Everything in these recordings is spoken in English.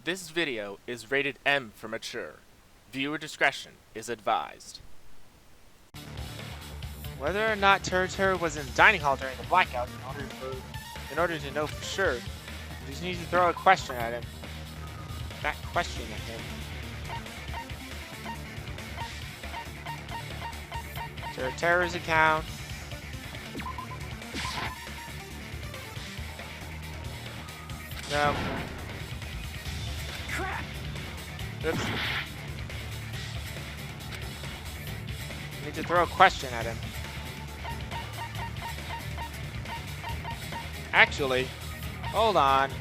This video is rated M for mature. Viewer discretion is advised. Whether or not Teru was in the dining hall during the blackout, in order to know for sure, you just need to throw a question at him. That question at him. Teru's account. No. Crap! Oops. I need to throw a question at him. Actually, hold on.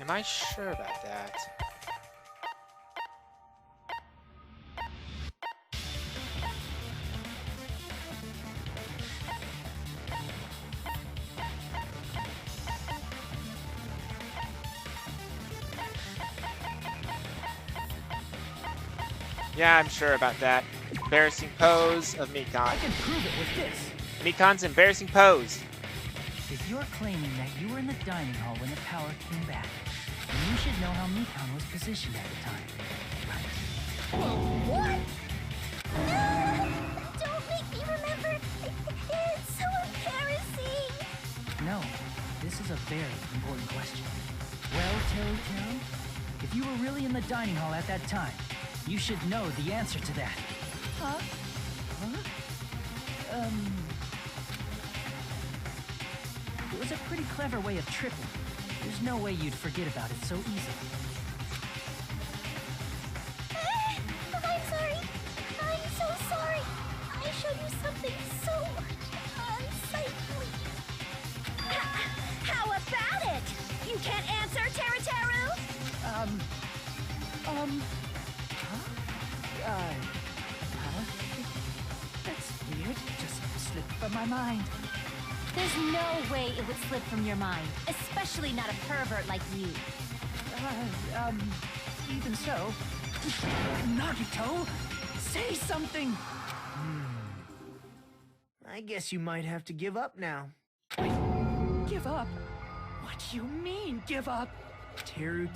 Am I sure about that? Yeah, I'm sure about that. Embarrassing pose of Mikon. I can prove it with this. Mikon's embarrassing pose. If you're claiming that you were in the dining hall when the power came back, then you should know how Mikon was positioned at the time. What? No! Don't make me remember! It's so embarrassing! No, this is a very important question. Well, Teru, if you were really in the dining hall at that time, you should know the answer to that. Huh? It was a pretty clever way of tripping. There's no way you'd forget about it so easily. I'm sorry. I'm so sorry. I showed you something so unsightly. How about it? You can't answer, Teru? That's weird. Just slipped from my mind. There's no way it would slip from your mind, especially not a pervert like you. Even so. Nagito, say something! I guess you might have to give up now. Wait, give up? What do you mean, give up? Teru.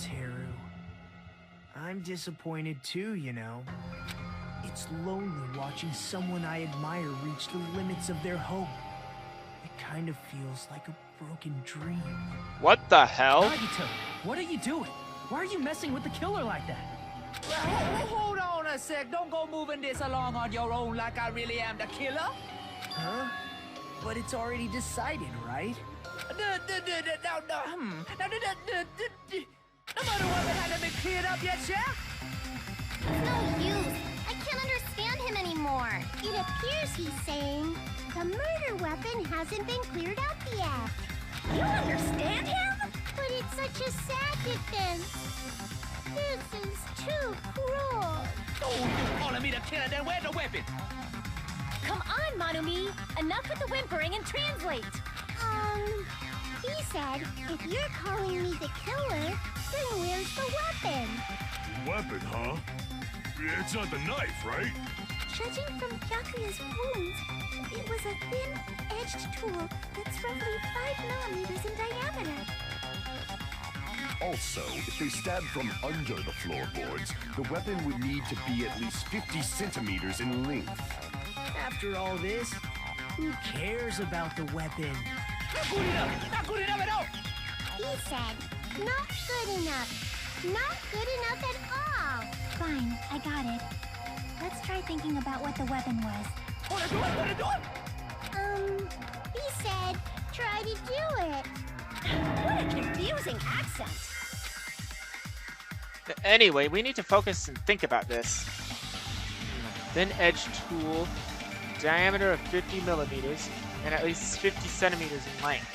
I'm disappointed too, you know. It's lonely watching someone I admire reach the limits of their hope. It kind of feels like a broken dream. What the hell? Nagito, what are you doing? Why are you messing with the killer like that? Hold on a sec. Don't go moving this along on your own like I really am the killer. Huh? But it's already decided, right? No murder weapon hasn't been cleared up yet, Chef? It's no use. I can't understand him anymore. It appears he's saying the murder weapon hasn't been cleared up yet. You understand him? But it's such a sad defense. This is too cruel. Oh, you calling me the killer, then where's the weapon? Come on, Manumi. Enough with the whimpering and translate. He said, if you're calling me the killer, then where's the weapon? Weapon, huh? It's not the knife, right? Judging from Byakuya's wounds, it was a thin-edged tool that's roughly 5 millimeters in diameter. Also, if they stabbed from under the floorboards, the weapon would need to be at least 50 centimeters in length. After all this, who cares about the weapon? Not good enough! Not good enough at all! He said, not good enough. Not good enough at all. Fine, I got it. Let's try thinking about what the weapon was. Wanna do it? He said, try to do it. What a confusing accent. Anyway, we need to focus and think about this. Thin edge tool, diameter of 50 millimeters, and at least 50 centimeters in length.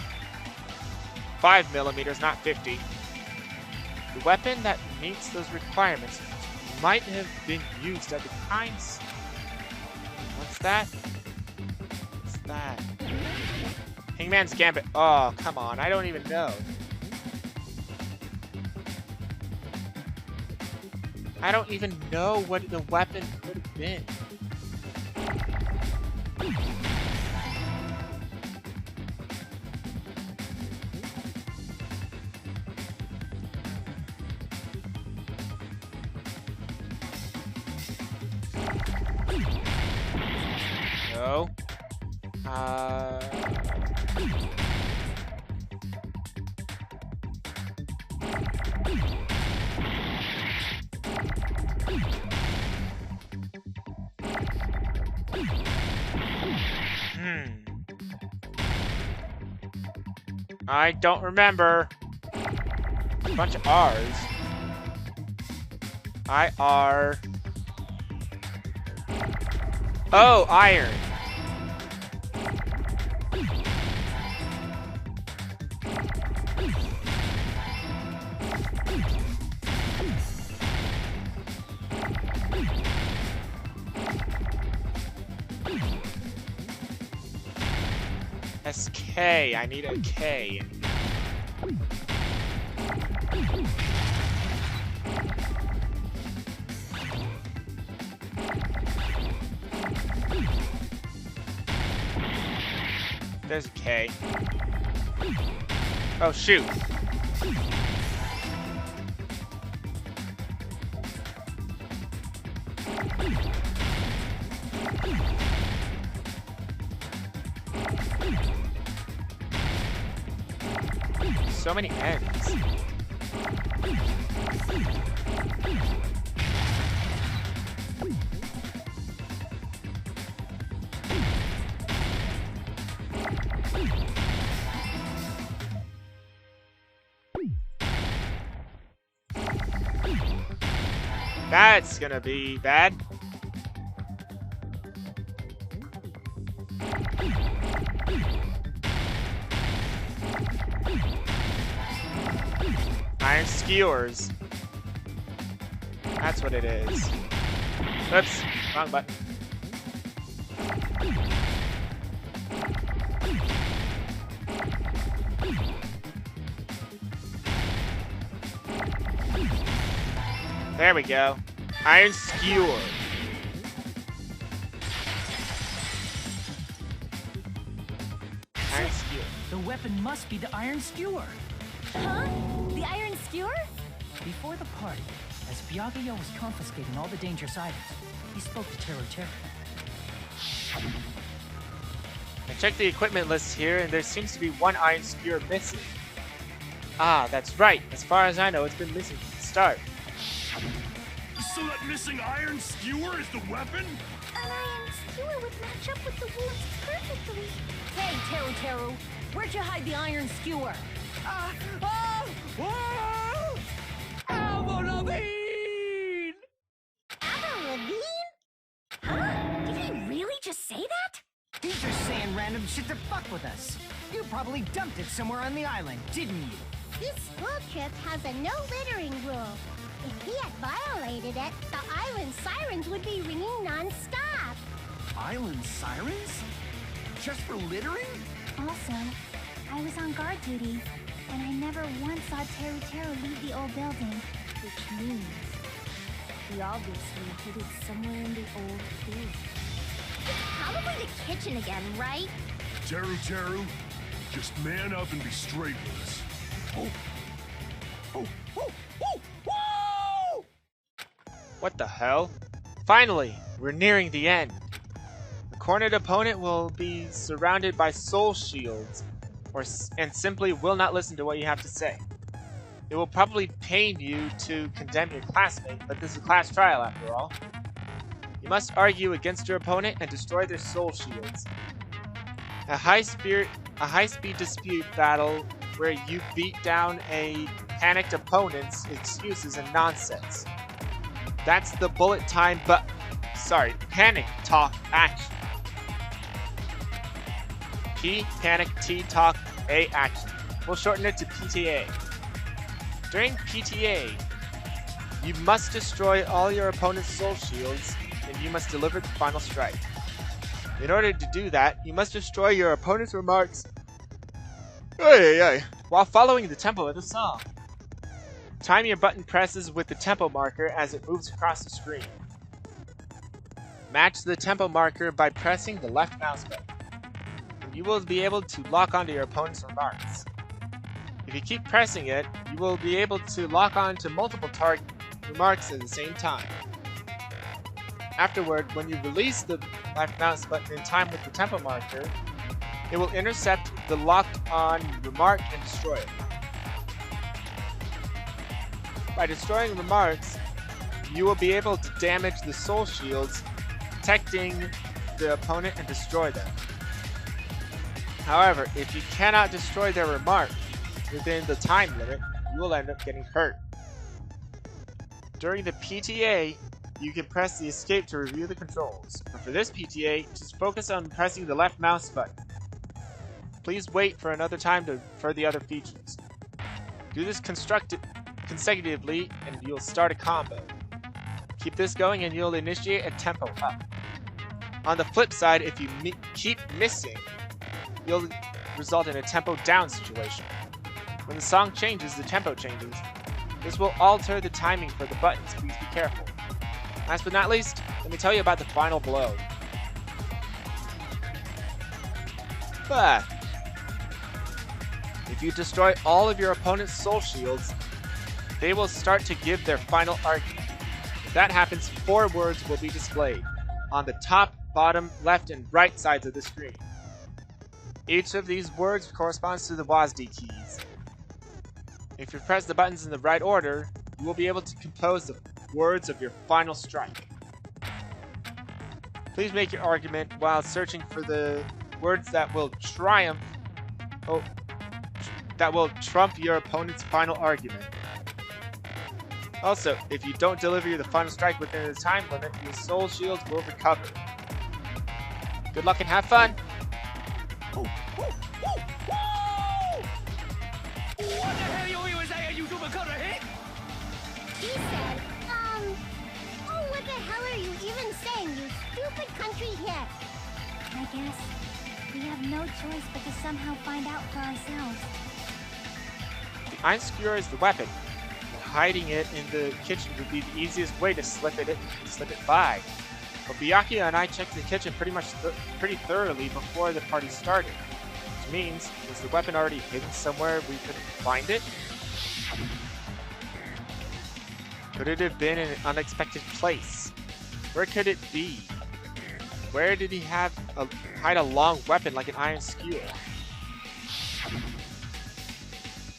5 millimeters, not 50. The weapon that meets those requirements might have been used at the crime scene. What's that? What's that? Hangman's Gambit. Oh, come on. I don't even know. I don't even know what the weapon would have been. No. I don't remember. A bunch of R's. I-R. Oh, iron. SK. I need a K. There's a K. Oh, shoot. So many ends. That's gonna be bad. Iron skewers. That's what it is. Oops, wrong button. There we go. Iron skewer. Iron skewer. The weapon must be the iron skewer. Huh? The iron skewer? Before the party, as Byakuya was confiscating all the dangerous items, he spoke to Teru Teru. I checked the equipment list here, and there seems to be one iron skewer missing. Ah, that's right. As far as I know, it's been missing from the start. So that missing iron skewer is the weapon? An iron skewer would match up with the wounds perfectly. Hey, Teru Teru, where'd you hide the iron skewer? Avril Lavigne! Avril Lavigne? Huh? Did he really just say that? He's just saying random shit to fuck with us. You probably dumped it somewhere on the island, didn't you? This school trip has a no littering rule. If he had violated it, the island sirens would be ringing non-stop. Island sirens? Just for littering? Also, I was on guard duty, and I never once saw Teru Teru leave the old building. Which means he obviously hid it somewhere in the old food. It's probably the kitchen again, right? Teru Teru, just man up and be straight with us. What the hell? Finally, we're nearing the end. The cornered opponent will be surrounded by soul shields, and simply will not listen to what you have to say. It will probably pain you to condemn your classmate, but this is a class trial after all. You must argue against your opponent and destroy their soul shields. A high-speed dispute battle where you beat down a panicked opponent's excuses and nonsense. That's the bullet time panic talk action. P, panic, T, talk, A, action. We'll shorten it to PTA. During PTA, you must destroy all your opponent's soul shields, and you must deliver the final strike. In order to do that, you must destroy your opponent's remarks while following the tempo of the song. Time your button presses with the tempo marker as it moves across the screen. Match the tempo marker by pressing the left mouse button. You will be able to lock onto your opponent's remarks. If you keep pressing it, you will be able to lock on to multiple target remarks at the same time. Afterward, when you release the left mouse button in time with the tempo marker, it will intercept the locked-on remark and destroy it. By destroying remarks, you will be able to damage the soul shields, protecting the opponent and destroy them. However, if you cannot destroy their remark within the time limit, you will end up getting hurt. During the PTA, you can press the escape to review the controls, but for this PTA, just focus on pressing the left mouse button. Please wait for another time for the other features. Do this consecutively and you'll start a combo. Keep this going and you'll initiate a tempo up. On the flip side, if you keep missing, you'll result in a tempo down situation. When the song changes, the tempo changes. This will alter the timing for the buttons, please be careful. Last but not least, let me tell you about the final blow. But if you destroy all of your opponent's soul shields, they will start to give their final argument. If that happens, 4 words will be displayed on the top, bottom, left, and right sides of the screen. Each of these words corresponds to the WASD keys. If you press the buttons in the right order, you will be able to compose the words of your final strike. Please make your argument while searching for the words that will trump your opponent's final argument. Also, if you don't deliver the final strike within the time limit, your soul shields will recover. Good luck and have fun! What the hell you was saying, you super cutter, eh? He said, oh, what the hell are you even saying, you stupid country hit? I guess we have no choice but to somehow find out for ourselves. The iron skewer is the weapon. Hiding it in the kitchen would be the easiest way to slip it by. But Byakuya and I checked the kitchen pretty thoroughly before the party started. Which means, was the weapon already hidden somewhere we couldn't find it? Could it have been in an unexpected place? Where could it be? Where did he hide a long weapon like an iron skewer?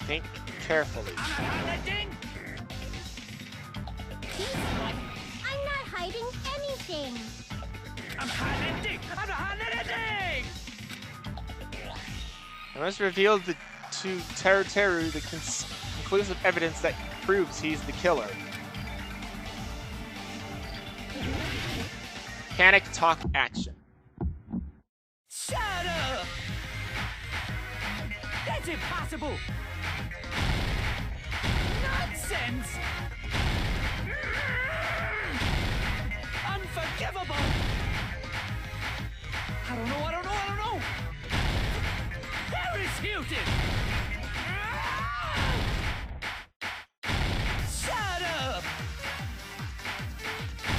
Think carefully. I'm not hiding anything. I'm hiding. I'm not hiding anything. I must reveal to Teru the conclusive evidence that proves he's the killer. Panic talk action. Shut up! That's impossible! Nonsense! Unforgivable! I don't know! Paris Hilton! Shut up!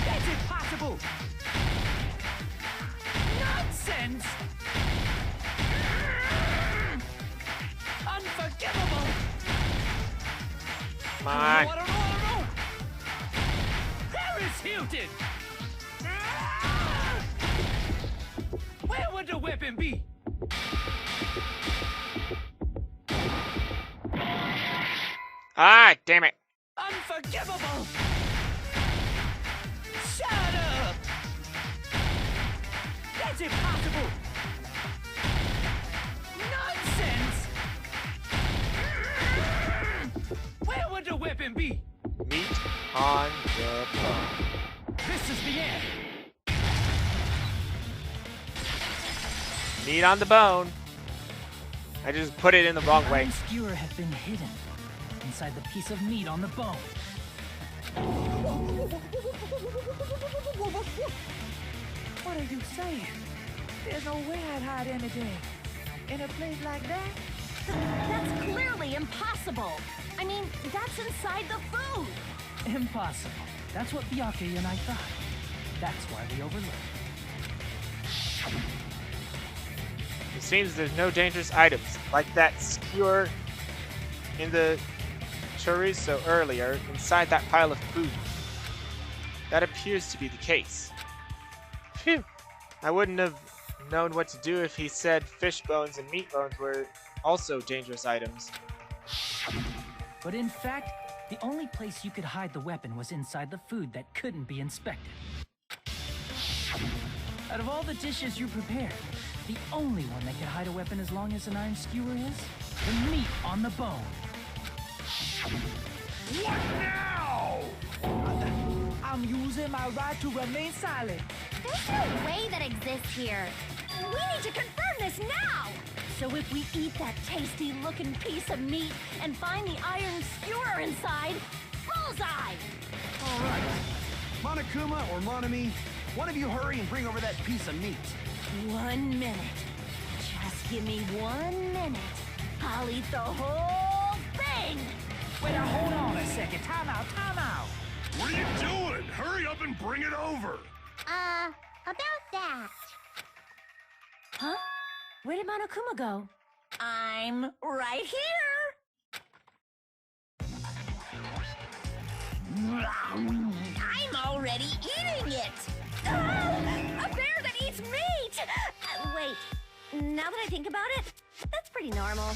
That's impossible! Nonsense! Unforgivable! Come on. I don't know! Paris Hilton! Where would the weapon be? Ah, damn it. Unforgivable! Shut up! That's impossible! Nonsense! Where would the weapon be? Meat on the bone. This is the end! Meat on the bone. I just put it in the wrong way. Iron skewer had been hidden inside the piece of meat on the bone. What are you saying? There's no way I'd hide anything. In a place like that? That's clearly impossible. I mean, that's inside the food. Impossible. That's what Byakuya and I thought. That's why we overlooked. It seems there's no dangerous items, like that skewer in the chorizo earlier, inside that pile of food. That appears to be the case. Phew! I wouldn't have known what to do if he said fish bones and meat bones were also dangerous items. But in fact, the only place you could hide the weapon was inside the food that couldn't be inspected. Out of all the dishes you prepared, the only one that could hide a weapon as long as an iron skewer is the meat on the bone. What now? I'm using my right to remain silent. There's no way that exists here. We need to confirm this now! So if we eat that tasty-looking piece of meat and find the iron skewer inside, bullseye! All right. Monokuma or Monami, one of you hurry and bring over that piece of meat. 1 minute. Just give me 1 minute. I'll eat the whole thing! Wait, now hold on a second. Time out, time out. What are you doing? Hurry up and bring it over. About that. Huh? Where did Monokuma go? I'm right here! I'm already eating it! A bear that eats meat! Wait, now that I think about it, that's pretty normal.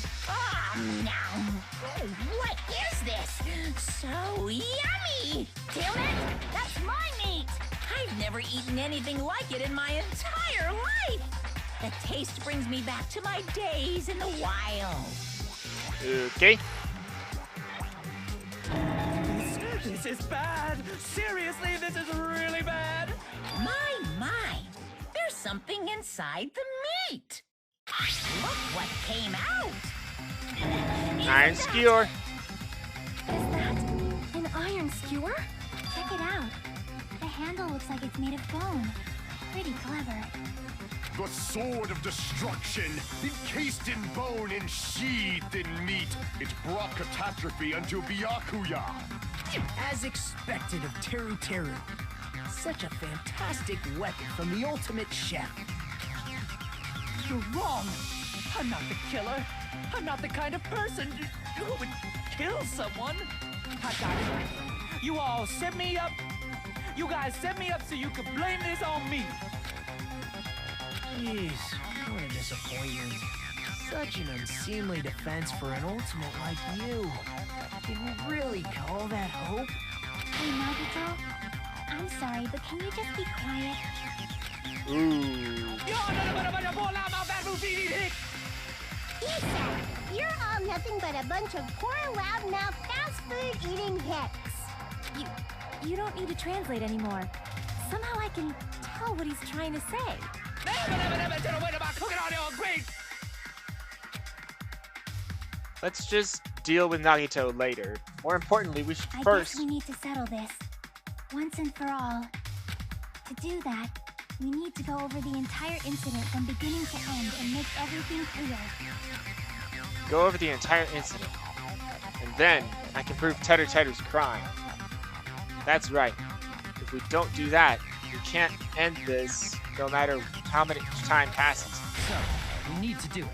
What is this? So yummy! Damn it! That's my meat! I've never eaten anything like it in my entire life! The taste brings me back to my days in the wild. Okay. This is bad. Seriously, this is really bad. My. There's something inside the meat. Look what came out. Iron skewer. Is that an iron skewer? Check it out. The handle looks like it's made of bone. Pretty clever. The sword of destruction, encased in bone and sheathed in meat. It brought catastrophe unto Byakuya. As expected of Teru Teru. Such a fantastic weapon from the ultimate chef. You're wrong. I'm not the killer. I'm not the kind of person who would kill someone. I got it. You all set me up. You guys set me up so you could blame this on me. Jeez, what a disappointment. Such an unseemly defense for an ultimate like you. Can you really call that hope? Hey, Nagito. I'm sorry, but can you just be quiet? Ooh. Issa, you're all nothing but a bunch of poor, loudmouth, fast-food-eating hicks. You don't need to translate anymore. Somehow I can tell what he's trying to say. Let's just deal with Nagito later. More importantly, we should I first... guess we need to settle this. Once and for all. To do that, we need to go over the entire incident from beginning to end and make everything clear. Go over the entire incident. And then, I can prove Teru Teru's crime. That's right. If we don't do that, we can't end this no matter how much time passes. So, we need to do it.